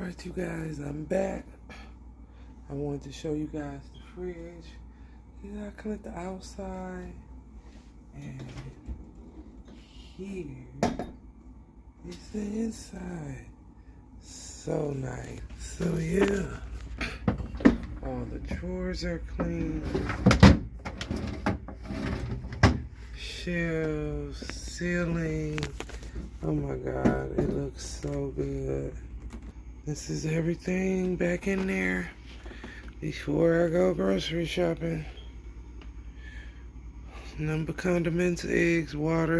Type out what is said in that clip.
Alright, you guys, I'm back. I wanted to show you guys the fridge. I cleaned the outside, and here is the inside. So nice. So yeah, all the drawers are clean. Shelves, ceiling. Oh my God, it looks so good. This is everything back in there before I go grocery shopping. Number condiments, eggs, water.